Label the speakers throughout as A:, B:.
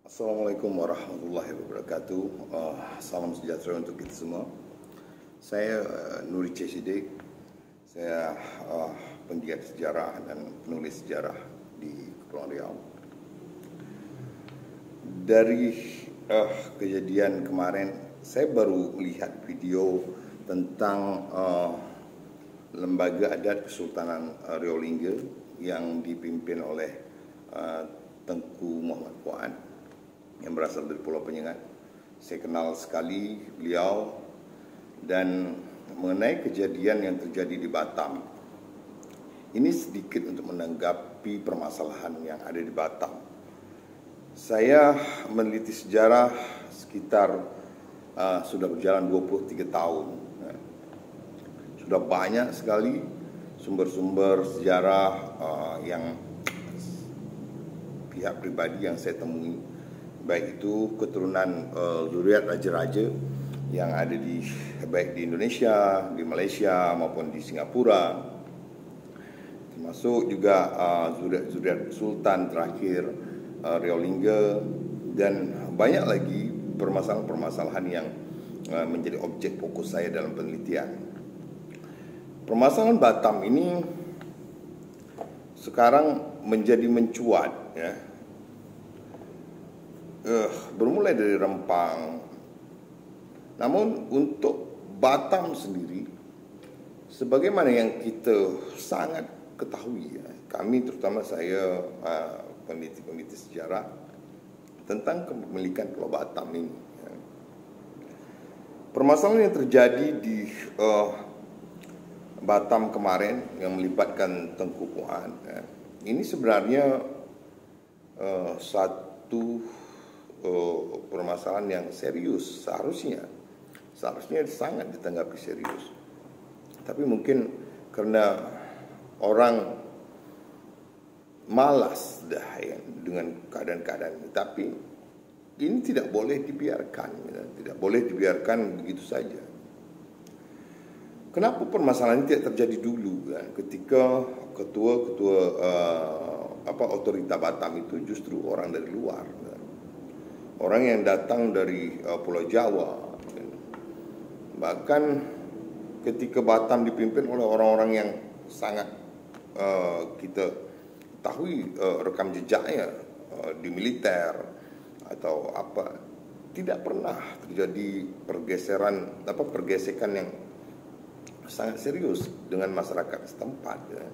A: Assalamualaikum warahmatullahi wabarakatuh. Salam sejahtera untuk kita semua. Saya Nuri C. Siddiq. Saya penggiat sejarah dan penulis sejarah di Kepulauan Riau. Dari kejadian kemarin, saya baru melihat video tentang lembaga adat Kesultanan Riau Lingga yang dipimpin oleh Tengku Muhammad Fuad yang berasal dari Pulau Penyengat. Saya kenal sekali beliau, dan mengenai kejadian yang terjadi di Batam, ini sedikit untuk menanggapi permasalahan yang ada di Batam. Saya meneliti sejarah sekitar sudah berjalan 23 tahun. Sudah banyak sekali sumber-sumber sejarah yang pihak pribadi yang saya temui, baik itu keturunan zuriat raja-raja yang ada baik di Indonesia, di Malaysia maupun di Singapura, termasuk juga zuriat sultan terakhir Riau Lingga, dan banyak lagi permasalahan-permasalahan yang menjadi objek fokus saya dalam penelitian. Permasalahan Batam ini sekarang menjadi mencuat, ya. Bermulai dari Rempang. Namun untuk Batam sendiri, sebagaimana yang kita sangat ketahui, ya, kami terutama saya peneliti sejarah tentang kepemilikan Pulau Batam ini, ya. Permasalahan yang terjadi di Batam kemarin yang melibatkan Tengku Fuad, ya, ini sebenarnya satu permasalahan yang serius. Seharusnya sangat ditanggapi serius. Tapi mungkin karena orang malas dah, ya, dengan keadaan-keadaan ini. Tapi ini tidak boleh dibiarkan, ya. Tidak boleh dibiarkan begitu saja. Kenapa permasalahan ini tidak terjadi dulu, kan? Ketika ketua-ketua otorita Batam itu justru orang dari luar, kan? Orang yang datang dari Pulau Jawa. Bahkan ketika Batam dipimpin oleh orang-orang yang sangat kita ketahui rekam jejaknya di militer atau apa, tidak pernah terjadi pergesekan yang sangat serius dengan masyarakat setempat, ya.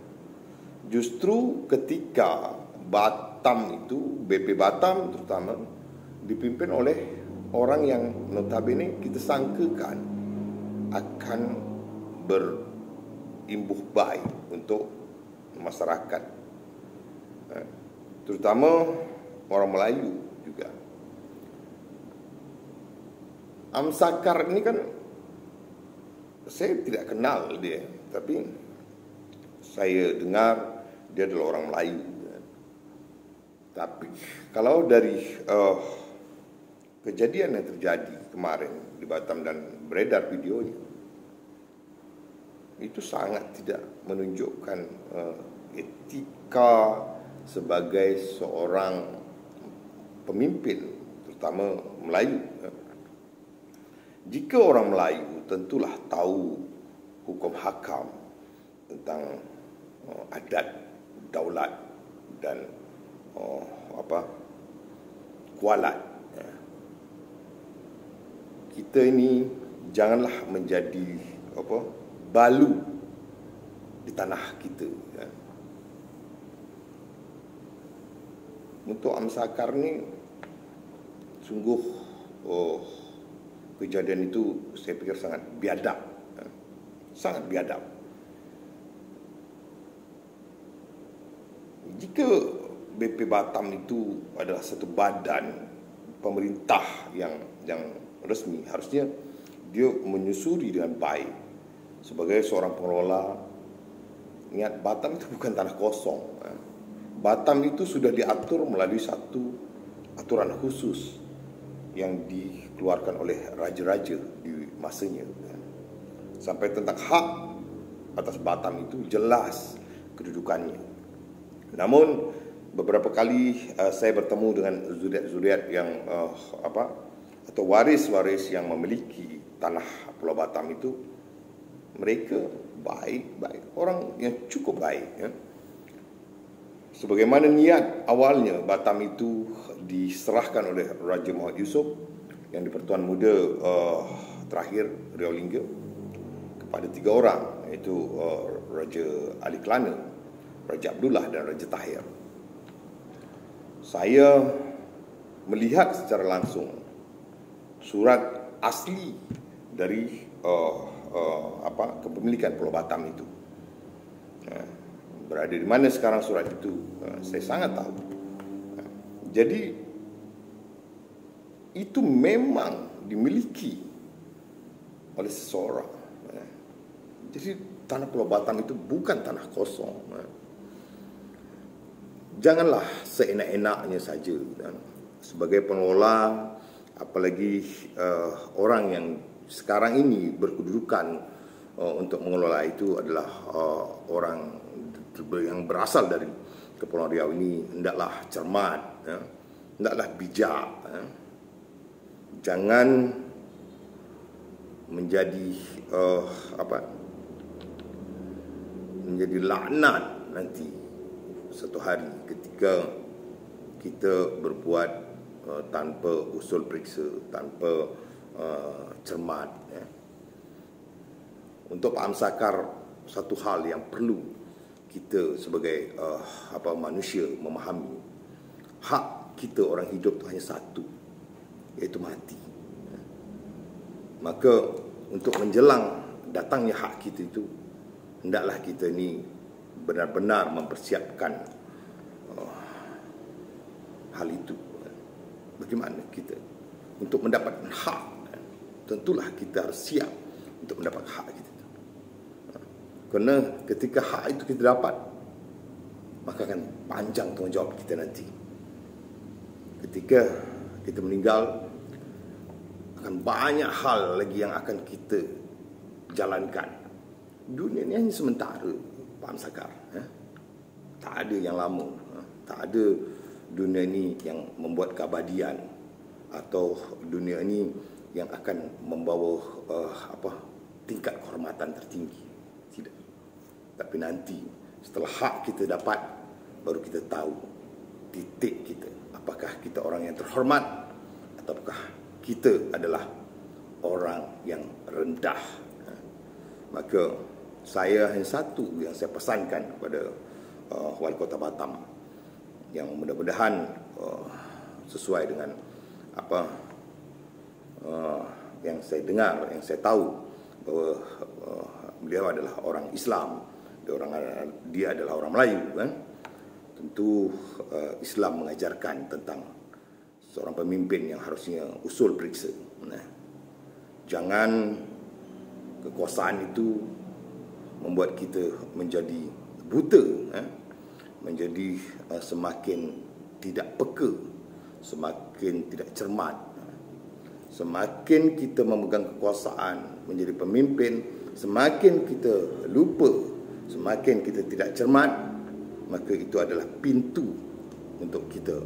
A: Justru ketika Batam itu, BP Batam terutama, dipimpin oleh orang yang notabene kita sangkakan akan berimbuh baik untuk masyarakat, terutama orang Melayu juga. Amsakar ini kan saya tidak kenal dia, tapi saya dengar dia adalah orang Melayu. Tapi kalau dari kejadian yang terjadi kemarin di Batam dan beredar videonya, itu sangat tidak menunjukkan etika sebagai seorang pemimpin, terutama Melayu. Jika orang Melayu tentulah tahu hukum hakam tentang adat, daulat dan kualat. Kita ini janganlah menjadi balu di tanah kita, ya. Untuk Amsakar ni sungguh kejadian itu saya pikir sangat biadab, ya. Sangat biadab. Jika BP Batam itu adalah satu badan pemerintah yang resmi, harusnya dia menyusuri dengan baik sebagai seorang pengelola. Ingat, Batam itu bukan tanah kosong. Batam itu sudah diatur melalui satu aturan khusus yang dikeluarkan oleh raja-raja di masanya. Sampai tentang hak atas Batam itu jelas kedudukannya. Namun beberapa kali saya bertemu dengan zuriat-zuriat yang atau waris-waris yang memiliki tanah Pulau Batam itu. Mereka baik, orang yang cukup baik, ya. Sebagaimana niat awalnya, Batam itu diserahkan oleh Raja Muhammad Yusof yang di-Pertuan Muda terakhir Riau Lingga kepada 3 orang, iaitu Raja Ali Kelana, Raja Abdullah dan Raja Tahir. Saya melihat secara langsung surat asli dari kepemilikan Pulau Batam itu. Berada di mana sekarang surat itu, saya sangat tahu. Jadi itu memang dimiliki oleh seseorang. Jadi tanah Pulau Batam itu bukan tanah kosong. Janganlah seenak-enaknya saja. Sebagai pengelola, apalagi orang yang sekarang ini berkedudukan untuk mengelola itu adalah orang yang berasal dari Kepulauan Riau ini, hendaklah cermat, ya, hendaklah bijak, ya. Jangan menjadi menjadi laknat nanti satu hari ketika kita berbuat tanpa usul periksa, tanpa cermat, ya. Untuk Pak Amsakar, satu hal yang perlu kita sebagai manusia memahami, hak kita orang hidup itu hanya satu, iaitu mati. Maka untuk menjelang datangnya hak kita itu, hendaklah kita ni benar-benar mempersiapkan hal itu. Bagaimana kita untuk mendapatkan hak? Tentulah kita harus siap untuk mendapat hak kita. Kerana ketika hak itu kita dapat, maka akan panjang tanggungjawab kita nanti. Ketika kita meninggal, akan banyak hal lagi yang akan kita jalankan. Dunia ini hanya sementara, Pak Amsakar. Tak ada yang lama. Tak ada dunia ini yang membuat keabadian, atau dunia ini yang akan membawa tingkat kehormatan tertinggi. Tidak. Tapi nanti setelah hak kita dapat, baru kita tahu titik kita. Apakah kita orang yang terhormat, ataukah kita adalah orang yang rendah. Maka saya hanya satu yang saya pesankan kepada Wali Kota Batam, yang mudah-mudahan sesuai dengan apa yang saya dengar, yang saya tahu, bahawa beliau adalah orang Islam, dia adalah orang Melayu, kan? Tentu Islam mengajarkan tentang seorang pemimpin yang harusnya usul periksa. Jangan kekuasaan itu membuat kita menjadi buta, menjadi semakin tidak peka, semakin tidak cermat. Semakin kita memegang kekuasaan, menjadi pemimpin, semakin kita lupa, semakin kita tidak cermat, maka itu adalah pintu untuk kita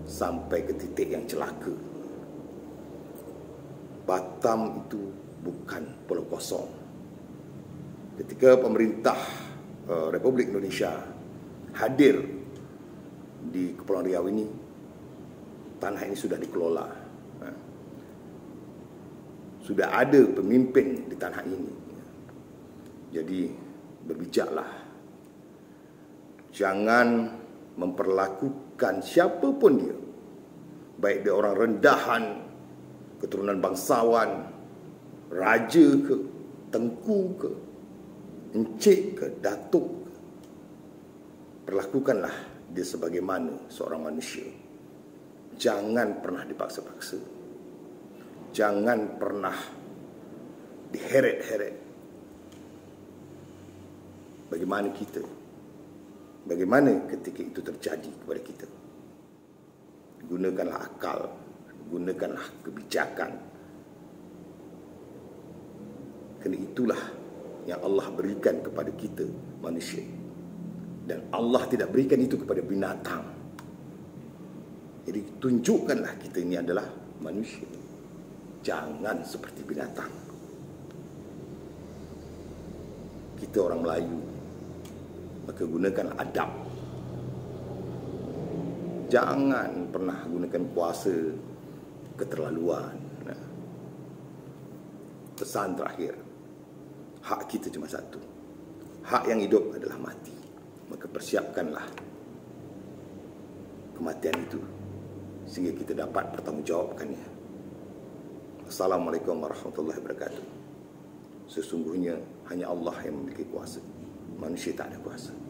A: sampai ke titik yang celaka. Batam itu bukan pulau kosong. Ketika pemerintah Republik Indonesia hadir di Kepulauan Riau ini, tanah ini sudah dikelola. Sudah ada pemimpin di tanah ini. Jadi berbijaklah. Jangan memperlakukan siapapun dia, baik dia orang rendahan, keturunan bangsawan, raja ke, tengku ke, encik ke, datuk ke. Perlakukanlah dia sebagaimana seorang manusia. Jangan pernah dipaksa-paksa. Jangan pernah diheret-heret. Bagaimana kita? Bagaimana ketika itu terjadi kepada kita? Gunakanlah akal, gunakanlah kebijakan. Kerana itulah yang Allah berikan kepada kita manusia. Dan Allah tidak berikan itu kepada binatang. Jadi tunjukkanlah kita ini adalah manusia. Jangan seperti binatang. Kita orang Melayu, maka gunakan adab. Jangan pernah gunakan kuasa keterlaluan. Pesan terakhir, hak kita cuma satu. Hak yang hidup adalah mati. Maka persiapkanlah kematian itu sehingga kita dapat bertanggungjawabkannya. Assalamualaikum warahmatullahi wabarakatuh. Sesungguhnya hanya Allah yang memiliki kuasa. Manusia tak ada kuasa.